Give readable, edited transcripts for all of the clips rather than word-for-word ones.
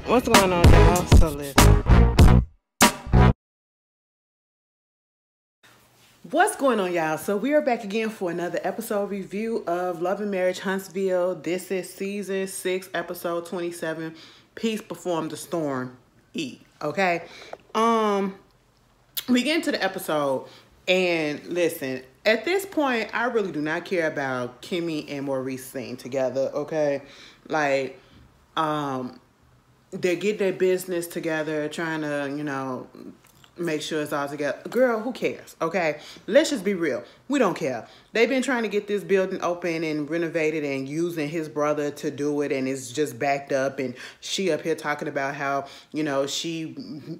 What's going on, y'all? So listen. What's going on, y'all? So we are back again for another episode review of Love and Marriage Huntsville. This is season 6, episode 27. Peace Before the Storm. Okay. We get into the episode, and listen. At this point, I really do not care about Kimmy and Maurice staying together. Okay, like, they get their business together, trying to, make sure it's all together. Girl, who cares? Okay, let's just be real. We don't care. They've been trying to get this building open and renovated and using his brother to do it, and it's just backed up. And she up here talking about how, she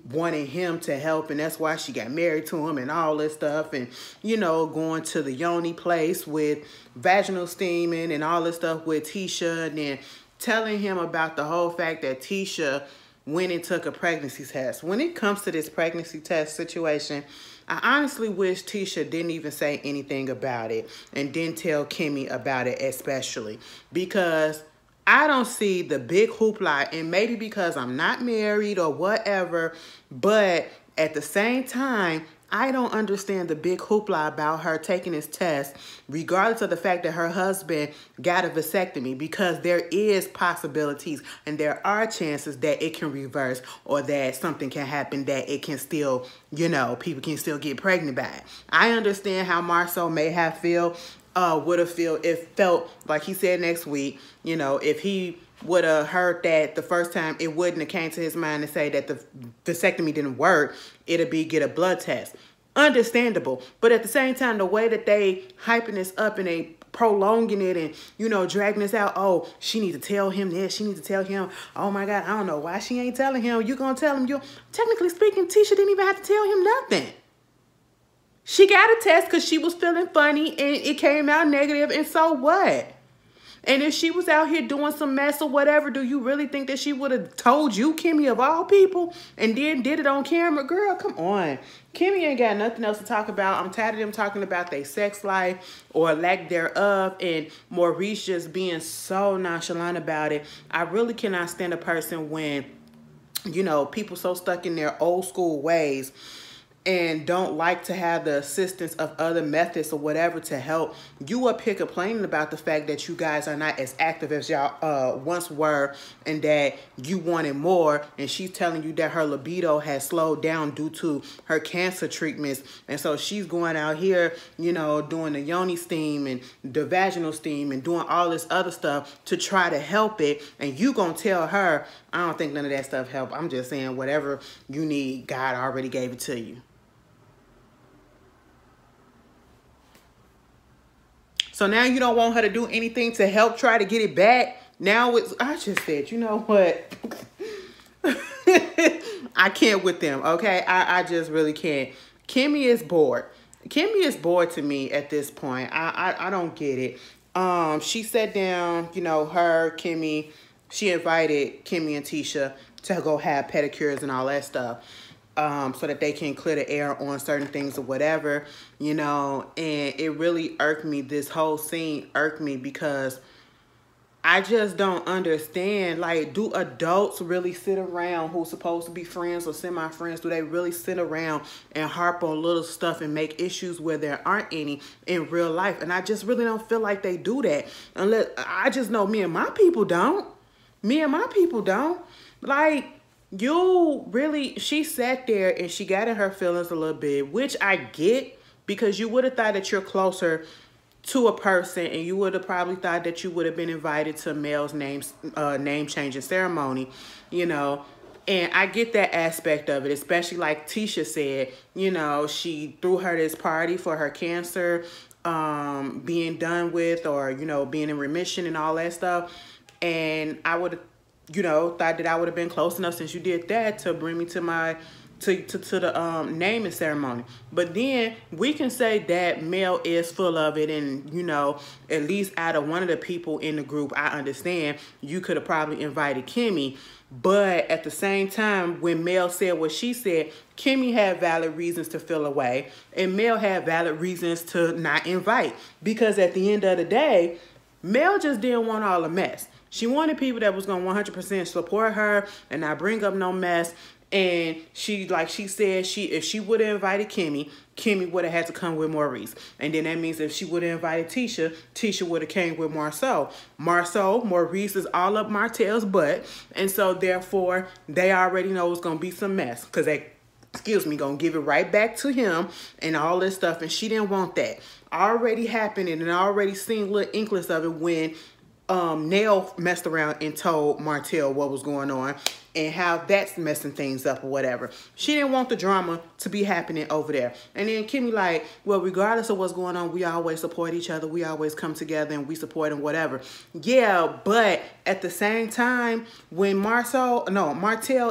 wanted him to help, and that's why she got married to him and all this stuff. And, going to the Yoni place with vaginal steaming and all this stuff with Tisha, and then telling him about the whole fact that Tisha went and took a pregnancy test. When it comes to this pregnancy test situation, I honestly wish Tisha didn't even say anything about it and didn't tell Kimmy about it, especially because I don't see the big hoopla, and maybe because I'm not married or whatever, but at the same time, I don't understand the big hoopla about her taking this test, regardless of the fact that her husband got a vasectomy, because there is possibilities and there are chances that it can reverse, or that something can happen that it can still, people can still get pregnant by it. I understand how Marceau may have would have felt like he said next week, if he would have heard that the first time, it wouldn't have came to his mind to say that the vasectomy didn't work. It'd be get a blood test. Understandable. But at the same time, the way that they hyping this up and they prolonging it and, dragging this out. Oh, she need to tell him this. She need to tell him. Oh my God, I don't know why she ain't telling him. You gonna tell him? Technically speaking, Tisha didn't even have to tell him nothing. She got a test because she was feeling funny and it came out negative, and so what? And if she was out here doing some mess or whatever, do you really think that she would have told you, Kimmy of all people, and then did it on camera? Girl, come on. Kimmy ain't got nothing else to talk about. I'm tired of them talking about their sex life or lack thereof, and Maurice just being so nonchalant about it. I really cannot stand a person when, people so stuck in their old school ways and don't like to have the assistance of other methods or whatever to help. You up here complaining about the fact that you guys are not as active as y'all once were, and that you wanted more, and she's telling you that her libido has slowed down due to her cancer treatments, and so she's going out here, doing the yoni steam and the vaginal steam and doing all this other stuff to try to help it, and you gonna tell her, I don't think none of that stuff help. I'm just saying whatever you need, God already gave it to you. So now you don't want her to do anything to help try to get it back. Now I just said, you know what? I can't with them, okay? I just really can't. Kimmy is bored. Kimmy is bored to me at this point. I don't get it. She sat down, Kimmy, she invited Kimmy and Tisha to go have pedicures and all that stuff. So that they can clear the air on certain things or whatever, and it really irked me. This whole scene irked me because I just don't understand. Like, do adults really sit around who's supposed to be friends or semi-friends? Do they really sit around and harp on little stuff and make issues where there aren't any in real life? And I just really don't feel like they do that. Unless, I just know me and my people don't. Me and my people don't. Like, she sat there and she got in her feelings a little bit, which I get, because you would have thought that you're closer to a person, and you would have probably thought that you would have been invited to Mel's name changing ceremony, and I get that aspect of it, especially like Tisha said, she threw her this party for her cancer being done with, or, being in remission and all that stuff. And I would have, thought that I would have been close enough since you did that to bring me to my to the naming ceremony. But then we can say that Mel is full of it, and at least out of one of the people in the group, I understand you could have probably invited Kimmy. But at the same time, when Mel said what she said, Kimmy had valid reasons to feel away, and Mel had valid reasons to not invite, because at the end of the day, Mel just didn't want all the mess. She wanted people that was going to 100% support her and not bring up no mess. And she, like she said, if she would have invited Kimmy would have had to come with Maurice. And then that means if she would have invited Tisha would have came with Marceau. Maurice is all up Martell's butt. And so therefore, they already know it's going to be some mess. Because they, going to give it right back to him and all this stuff. And she didn't want that. Already happened and already seen little inklings of it when Nell messed around and told Martell what was going on and how that's messing things up or whatever. She didn't want the drama to be happening over there. And then Kimmy like, well, regardless of what's going on, we always support each other. We always come together and we support and whatever. Yeah, but at the same time, when Martell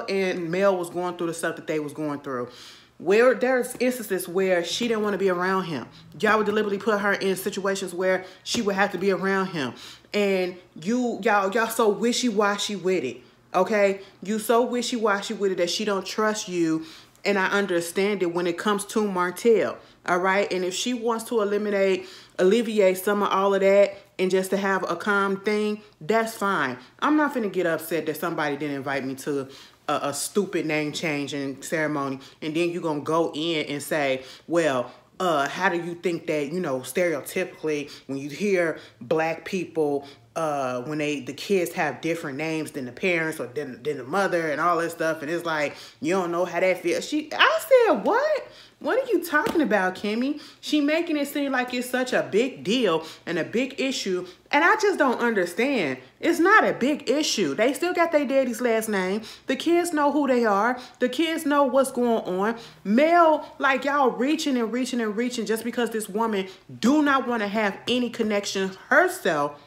and Mel was going through the stuff that they was going through, where there's instances where she didn't want to be around him. Y'all would deliberately put her in situations where she would have to be around him. And y'all so wishy-washy with it. Okay? You so wishy-washy with it that she don't trust you. And I understand it when it comes to Martell. All right? And if she wants to alleviate some of all of that and just to have a calm thing, that's fine. I'm not finna get upset that somebody didn't invite me to a stupid name changing ceremony. And then you're going to go in and say, well, how do you think that, stereotypically when you hear black people, when the kids have different names than the parents or than the mother and all this stuff. And it's like, you don't know how that feels. I said, what? What are you talking about, Kimmy? She making it seem like it's such a big deal and a big issue. And I just don't understand. It's not a big issue. They still got their daddy's last name. The kids know who they are. The kids know what's going on. Mel, like y'all reaching and reaching and reaching just because this woman do not want to have any connection herself,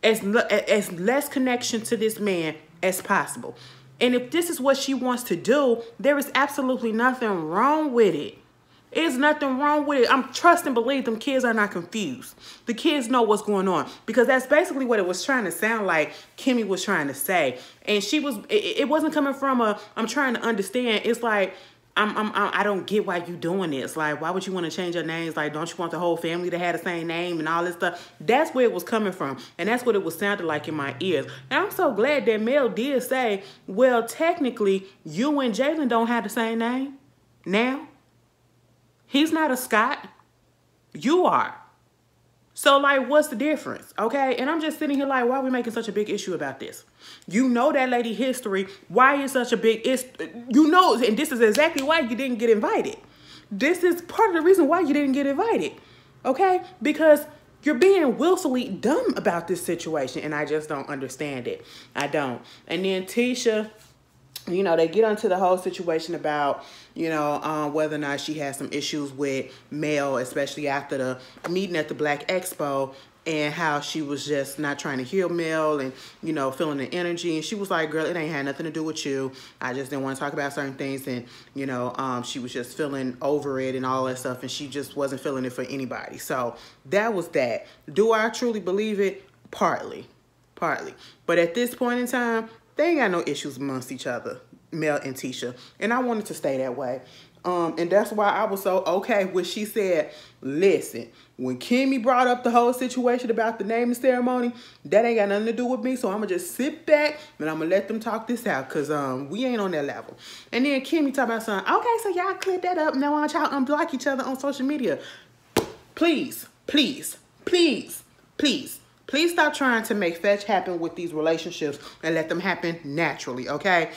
as less connection to this man as possible. And if this is what she wants to do, there is absolutely nothing wrong with it. There's nothing wrong with it. I'm trust and believe them kids are not confused. The kids know what's going on because that's basically what it was trying to sound like Kimmy was trying to say. And it wasn't coming from I'm trying to understand. It's like, I don't get why you doing this. Like, why would you want to change your names? Like, don't you want the whole family to have the same name and all this stuff? That's where it was coming from. And that's what it was sounding like in my ears. And I'm so glad that Mel did say, well, technically, you and Jalen don't have the same name now. He's not a Scott. You are. So, like, what's the difference? Okay? And I'm just sitting here like, why are we making such a big issue about this? You know that lady history. Why is such a big issue? You know, and this is exactly why you didn't get invited. This is part of the reason why you didn't get invited. Okay? Because you're being willfully dumb about this situation. And I just don't understand it. I don't. And then Tisha, they get onto the whole situation about, whether or not she has some issues with Mel, especially after the meeting at the Black Expo, and how she was just not trying to heal Mel and, feeling the energy. And she was like, girl, it ain't had nothing to do with you. I just didn't want to talk about certain things. And, she was just feeling over it and all that stuff. And she just wasn't feeling it for anybody. So that was that. Do I truly believe it? Partly. But at this point in time, they ain't got no issues amongst each other, Mel and Tisha. And I wanted to stay that way. And that's why I was so okay when she said, listen, when Kimmy brought up the whole situation about the naming ceremony, that ain't got nothing to do with me. So I'm going to just sit back and I'm going to let them talk this out because we ain't on that level. And then Kimmy talking about something, okay, so y'all cleared that up. Now why don't y'all unblock each other on social media? Please stop trying to make fetch happen with these relationships and let them happen naturally, okay?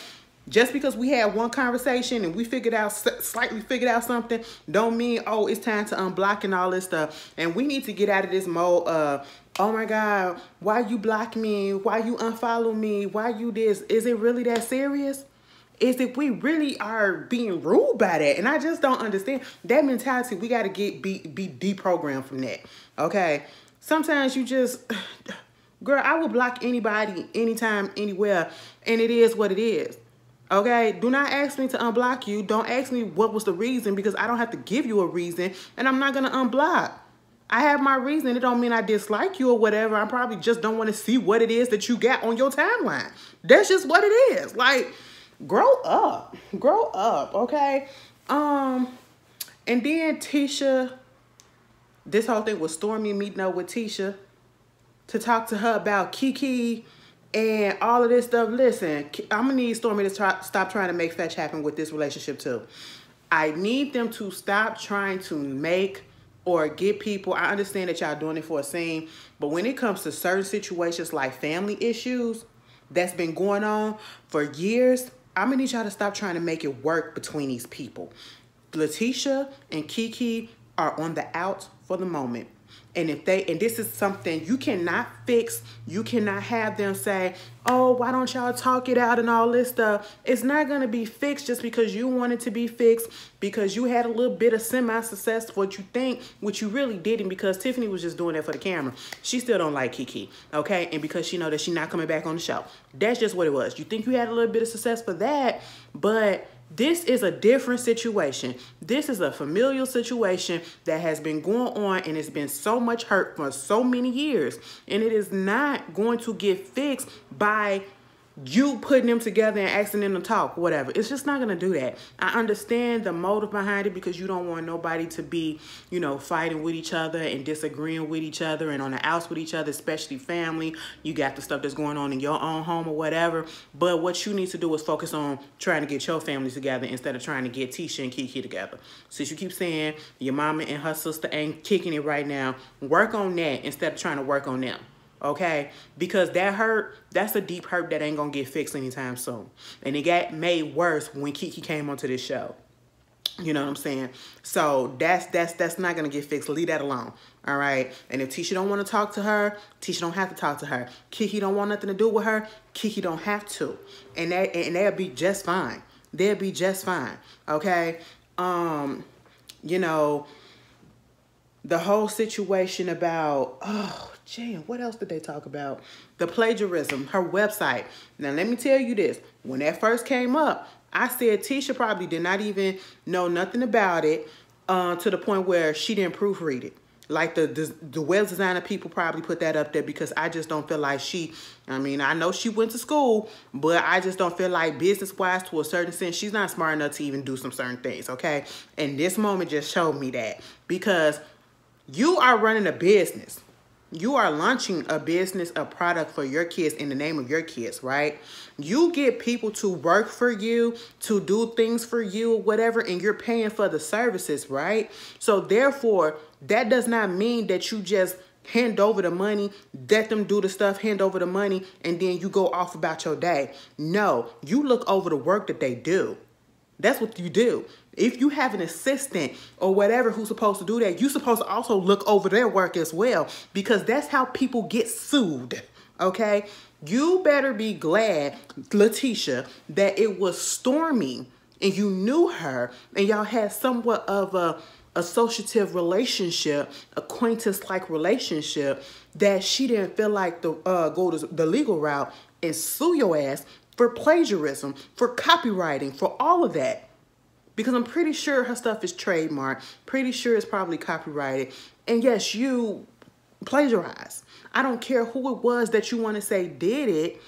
Just because we had one conversation and we slightly figured out something, don't mean, oh, it's time to unblock and all this stuff. And we need to get out of this mode of, oh my God, why you block me? Why you unfollow me? Why you this? Is it really that serious? Is it we really are being ruled by that? And I just don't understand that mentality. We got to be deprogrammed from that, okay? Sometimes you just, girl, I will block anybody, anytime, anywhere, and it is what it is. Okay, do not ask me to unblock you. Don't ask me what was the reason because I don't have to give you a reason and I'm not going to unblock. I have my reason. It don't mean I dislike you or whatever. I probably just don't want to see what it is that you got on your timeline. That's just what it is. Like, grow up, okay? And then Tisha, this whole thing with Stormi meeting up with Tisha. to talk to her about Kiki and all of this stuff. Listen, I'm going to need Stormi to stop trying to make fetch happen with this relationship too. I need them to stop trying to make or get people. I understand that y'all doing it for a scene, but when it comes to certain situations like family issues that's been going on for years, I'm going to need y'all to stop trying to make it work between these people. Letitia and Kiki are on the out for the moment. And this is something you cannot fix. You cannot have them say, oh, why don't y'all talk it out and all this stuff. It's not going to be fixed just because you want it to be fixed, because you had a little bit of semi-success for what you think, which you really didn't, because Tiffany was just doing that for the camera. She still don't like Kiki, okay? And because she know that she's not coming back on the show. That's just what it was. You think you had a little bit of success for that, but this is a different situation. This is a familial situation that has been going on, and it's been so much hurt for so many years. And it is not going to get fixed by you putting them together and asking them to talk, whatever. It's just not going to do that. I understand the motive behind it, because you don't want nobody to be, you know, fighting with each other and disagreeing with each other and on the outs with each other, especially family. You got the stuff that's going on in your own home or whatever. But what you need to do is focus on trying to get your families together instead of trying to get Tisha and Kiki together. Since you keep saying your mama and her sister ain't kicking it right now, work on that instead of trying to work on them. Okay, because that hurt, that's a deep hurt that ain't gonna get fixed anytime soon. And it got made worse when Kiki came onto this show. You know what I'm saying? So that's not gonna get fixed. Leave that alone. All right. And if Tisha don't want to talk to her, Tisha don't have to talk to her. Kiki don't want nothing to do with her, Kiki don't have to. And they'll be just fine. They'll be just fine. Okay. You know, the whole situation about, oh, gee, what else did they talk about? The plagiarism, her website. Now, let me tell you this. When that first came up, I said Tisha probably did not even know nothing about it to the point where she didn't proofread it. Like the web designer people probably put that up there, because I just don't feel like I mean, I know she went to school, but I just don't feel like business-wise, to a certain sense, she's not smart enough to even do some certain things, okay? And this moment just showed me that, because you are running a business. You are launching a business, a product for your kids in the name of your kids, right? You get people to work for you, to do things for you, whatever, and you're paying for the services, right? So therefore, that does not mean that you just hand over the money, let them do the stuff, hand over the money, and then you go off about your day. No, you look over the work that they do. That's what you do. If you have an assistant or whatever who's supposed to do that, you're supposed to also look over their work as well, because that's how people get sued, okay? You better be glad, Letitia, that it was Stormi and you knew her and y'all had somewhat of a associative relationship, acquaintance-like relationship, that she didn't feel like go the legal route and sue your ass for plagiarism, for copywriting, for all of that. Because I'm pretty sure her stuff is trademarked, pretty sure it's probably copyrighted. And yes, you plagiarized. I don't care who it was that you want to say did it,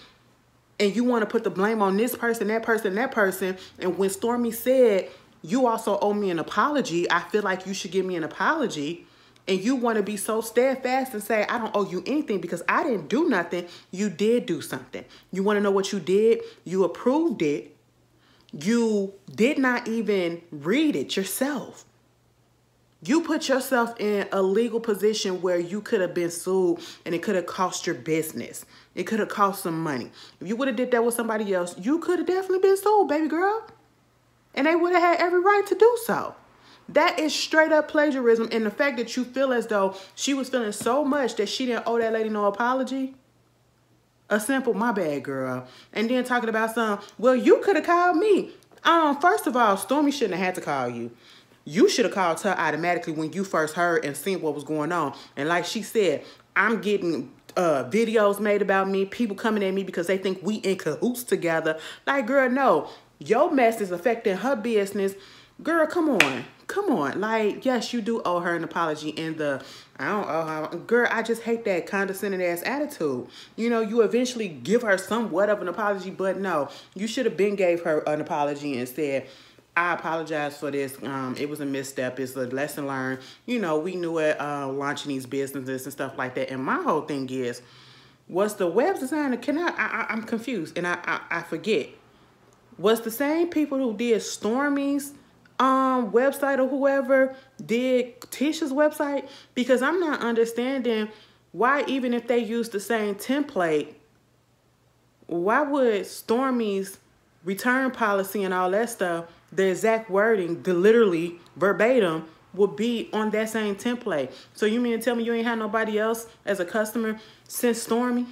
and you want to put the blame on this person, that person, that person. And when Stormi said, you also owe me an apology, I feel like you should give me an apology, and you want to be so steadfast and say, I don't owe you anything because I didn't do nothing. You did do something. You want to know what you did? You approved it. You did not even read it yourself. You put yourself in a legal position where you could have been sued, and it could have cost your business. It could have cost some money. If you would have did that with somebody else, you could have definitely been sued, baby girl. And they would have had every right to do so. That is straight up plagiarism. And the fact that you feel as though she was feeling so much that she didn't owe that lady no apology. A simple, my bad, girl. And then talking about some, well, you could have called me. First of all, Stormi shouldn't have had to call you. You should have called her automatically when you first heard and seen what was going on. And like she said, I'm getting videos made about me, people coming at me because they think we in cahoots together. Like, girl, no. Your mess is affecting her business. Girl, come on. Come on. Like, yes, you do owe her an apology. And I don't owe her. Girl, I just hate that condescending ass attitude. You know, you eventually give her somewhat of an apology, but no. You should have been gave her an apology and said, I apologize for this. It was a misstep. It's a lesson learned. You know, we knew it launching these businesses and stuff like that. And my whole thing is, was the web designer, I'm confused and I forget. Was the same people who did Stormi's website or whoever did Tisha's website? Because I'm not understanding why, even if they use the same template, why would Stormi's return policy and all that stuff, the exact wording, the literally verbatim, would be on that same template? So you mean to tell me you ain't had nobody else as a customer since Stormi?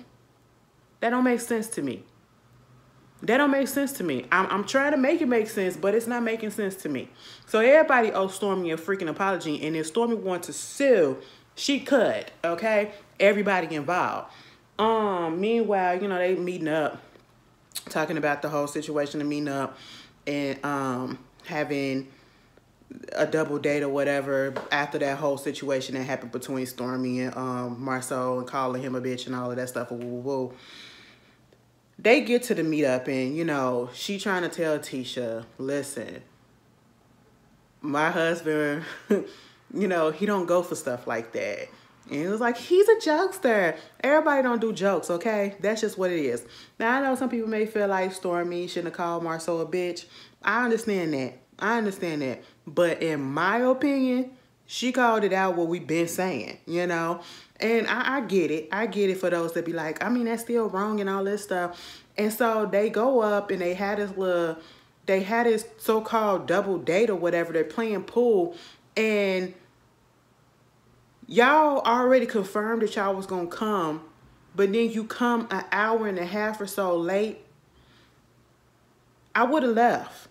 That don't make sense to me. That don't make sense to me. I'm trying to make it make sense, but it's not making sense to me. So everybody owes Stormi a freaking apology. And if Stormi wants to sue, she could, okay? Everybody involved. Meanwhile, you know, they meeting up, talking about the whole situation of meeting up and having a double date or whatever after that whole situation that happened between Stormi and Marceau and calling him a bitch and all of that stuff. Woo, woo, woo. They get to the meetup and, you know, she trying to tell Tisha, listen, my husband, you know, he don't go for stuff like that. And it was like, he's a jokester. Everybody don't do jokes, okay? That's just what it is. Now, I know some people may feel like Stormi shouldn't have called Marceau a bitch. I understand that. I understand that. But in my opinion, she called it out what we've been saying, you know? And I get it. I get it for those that be like, I mean, that's still wrong and all this stuff. And so they go up and they had this so-called double date or whatever. They're playing pool. And y'all already confirmed that y'all was going to come. But then you come an hour and a half or so late. I would have left.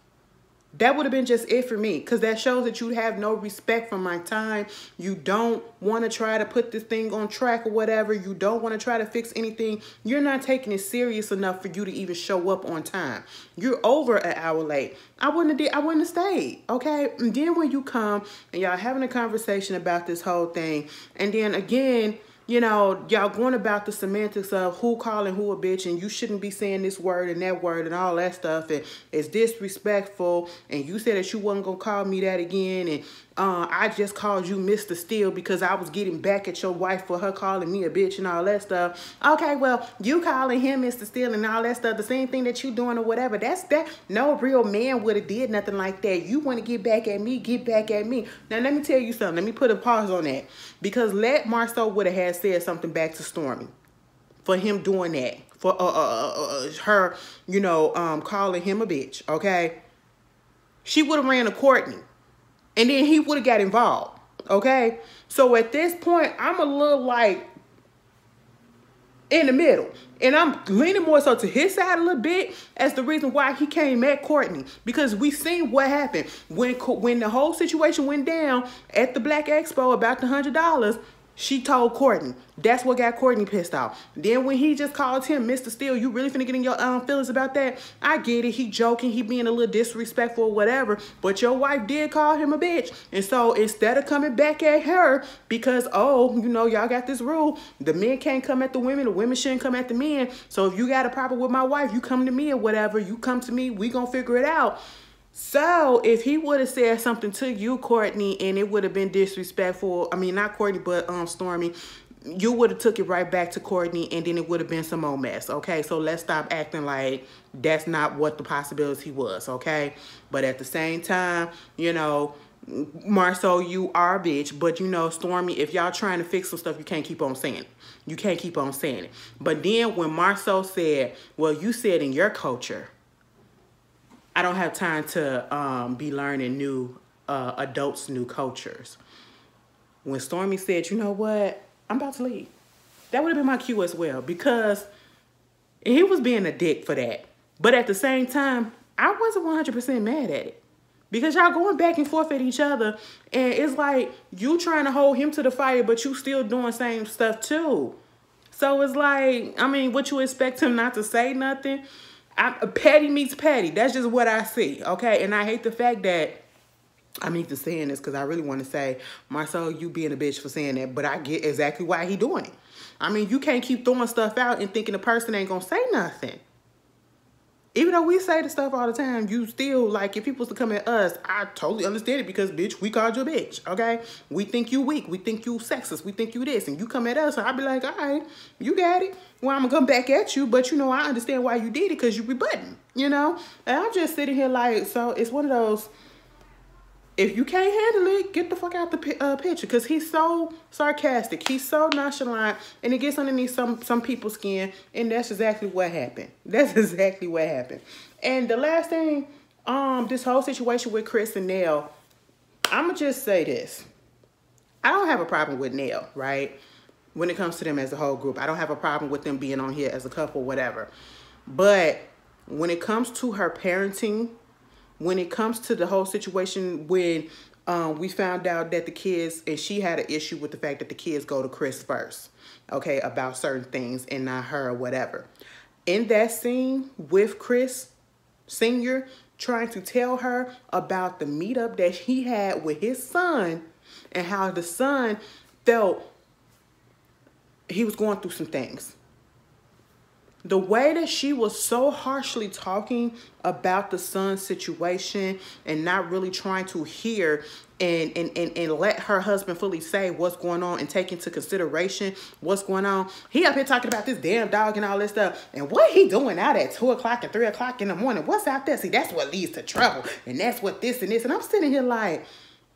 That would have been just it for me, because that shows that you have no respect for my time. You don't want to try to put this thing on track or whatever. You don't want to try to fix anything. You're not taking it serious enough for you to even show up on time. You're over an hour late. I wouldn't have stayed, okay? And then when you come and y'all having a conversation about this whole thing, and then again, you know, y'all going about the semantics of who calling who a bitch and you shouldn't be saying this word and that word and all that stuff, and it's disrespectful, and you said that you wasn't going to call me that again, and I just called you Mr. Steele because I was getting back at your wife for her calling me a bitch and all that stuff. Okay, well, you calling him Mr. Steele and all that stuff, the same thing that you doing or whatever, that's that. No real man would have did nothing like that. You want to get back at me, get back at me. Now, let me tell you something. Let me put a pause on that, because let Marceau would have had said something back to Stormi for him doing that, for her, you know, calling him a bitch, okay? She would have ran to Courtney, and then he would have got involved, okay? So at this point, I'm a little like in the middle, and I'm leaning more so to his side a little bit as the reason why he came at Courtney, because we seen what happened when the whole situation went down at the Black Expo about the $100. She told Courtney. That's what got Courtney pissed off. Then when he just called him Mr. Steele, you really finna get in your feelings about that? I get it. He joking. He being a little disrespectful or whatever. But your wife did call him a bitch. And so instead of coming back at her because, oh, you know, y'all got this rule. The men can't come at the women. The women shouldn't come at the men. So if you got a problem with my wife, you come to me or whatever. You come to me. We gonna figure it out. So if he would have said something to you, Courtney, and it would have been disrespectful, I mean, not Courtney, but Stormi, you would have took it right back to Courtney, and then it would have been some more mess, okay? So let's stop acting like that's not what the possibility was, okay? But at the same time, you know, Marceau, you are a bitch, but you know, Stormi, if y'all trying to fix some stuff, you can't keep on saying it. You can't keep on saying it. But then when Marceau said, well, you said in your culture, I don't have time to be learning new adults, new cultures. When Stormi said, you know what, I'm about to leave, that would have been my cue as well, because he was being a dick for that. But at the same time, I wasn't 100% mad at it, because y'all going back and forth at each other, and it's like you trying to hold him to the fire, but you still doing same stuff too. So it's like, I mean, what you expect him not to say nothing? Petty meets petty. That's just what I see, okay? And I hate the fact that I'm even saying this because I really want to say, Marceau, you being a bitch for saying that, but I get exactly why he doing it. I mean, you can't keep throwing stuff out and thinking the person ain't gonna say nothing. Even though we say the stuff all the time, you still, like, if people was to come at us, I totally understand it because, bitch, we called you a bitch, okay? We think you weak. We think you sexist. We think you this. And you come at us, and I'll be like, all right, you got it. Well, I'm going to come back at you, but, you know, I understand why you did it because you rebutting, you know? And I'm just sitting here like, so it's one of those, if you can't handle it, get the fuck out the picture, because he's so sarcastic. He's so nonchalant, and it gets underneath some people's skin, and that's exactly what happened. That's exactly what happened. And the last thing, this whole situation with Chris and Nell, I'm going to just say this. I don't have a problem with Nell, right? When it comes to them as a whole group. I don't have a problem with them being on here as a couple, whatever. But when it comes to her parenting, when it comes to the whole situation when we found out that the kids, and she had an issue with the fact that the kids go to Chris first, okay, about certain things and not her or whatever. In that scene with Chris Sr. trying to tell her about the meetup that he had with his son and how the son felt he was going through some things. The way that she was so harshly talking about the son's situation and not really trying to hear and let her husband fully say what's going on and take into consideration what's going on. He up here talking about this damn dog and all this stuff. And what he doing out at 2 o'clock and 3 o'clock in the morning? What's out there? See, that's what leads to trouble. And that's what this and this. And I'm sitting here like,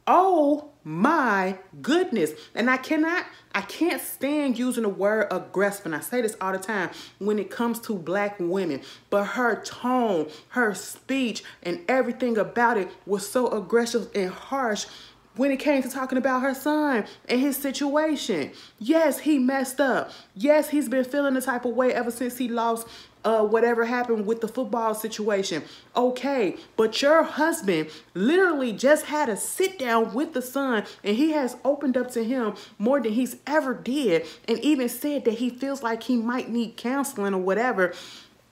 oh my goodness. And I can't stand using the word aggressive. And I say this all the time when it comes to black women. But her tone, her speech, and everything about it was so aggressive and harsh when it came to talking about her son and his situation. Yes, he messed up. Yes, he's been feeling the type of way ever since he lost whatever happened with the football situation. Okay, but your husband literally just had a sit down with the son, and he has opened up to him more than he's ever did, and even said that he feels like he might need counseling or whatever.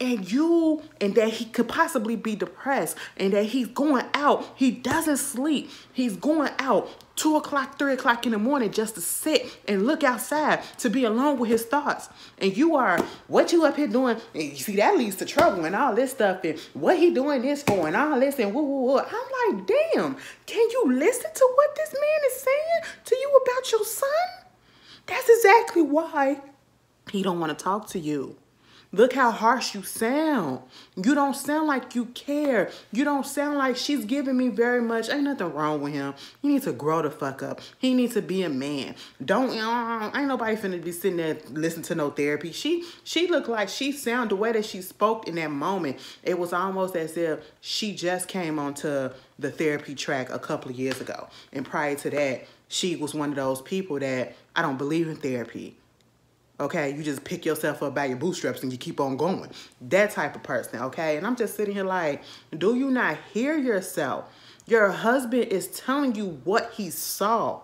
And that he could possibly be depressed, and that he's going out. He doesn't sleep. He's going out 2 o'clock, 3 o'clock in the morning just to sit and look outside to be alone with his thoughts. And you are, what you up here doing? And you see, that leads to trouble and all this stuff. And what he doing this for and all this and woo, woo, woo. I'm like, damn, can you listen to what this man is saying to you about your son? That's exactly why he don't want to talk to you. Look how harsh you sound. You don't sound like you care. You don't sound like she's giving me very much. Ain't nothing wrong with him. He needs to grow the fuck up. He needs to be a man. Ain't nobody finna be sitting there listening to no therapy. She looked like she sounded the way that she spoke in that moment. It was almost as if she just came onto the therapy track a couple of years ago. And prior to that, she was one of those people that, I don't believe in therapy. Okay, you just pick yourself up by your bootstraps and you keep on going. That type of person, okay? And I'm just sitting here like, do you not hear yourself? Your husband is telling you what he saw.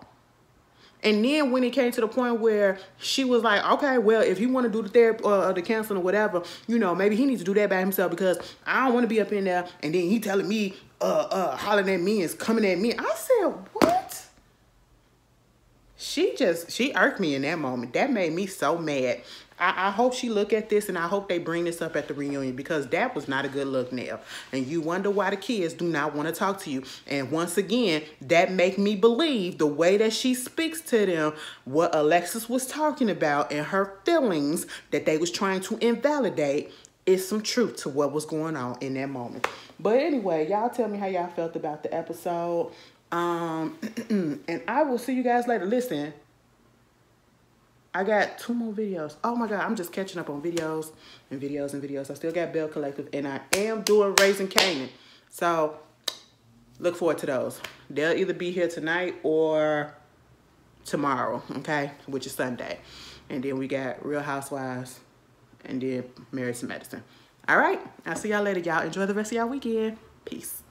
And then when it came to the point where she was like, okay, well, if he want to do the therapy or the counseling or whatever, you know, maybe he needs to do that by himself because I don't want to be up in there. And then he telling me, hollering at me and coming at me. I said, what? She irked me in that moment. That made me so mad. I hope she look at this, and I hope they bring this up at the reunion, because that was not a good look, Nell. And you wonder why the kids do not want to talk to you. And once again, that make me believe the way that she speaks to them, what Alexis was talking about and her feelings that they was trying to invalidate, is some truth to what was going on in that moment. But anyway, y'all tell me how y'all felt about the episode. And I will see you guys later. Listen, I got 2 more videos. Oh my God, I'm just catching up on videos and videos and videos. I still got Bell Collective, and I am doing Raising Canaan. So look forward to those. They'll either be here tonight or tomorrow, okay, which is Sunday. And then we got Real Housewives and then Married to Medicine. All right, I'll see y'all later, y'all. Enjoy the rest of y'all weekend. Peace.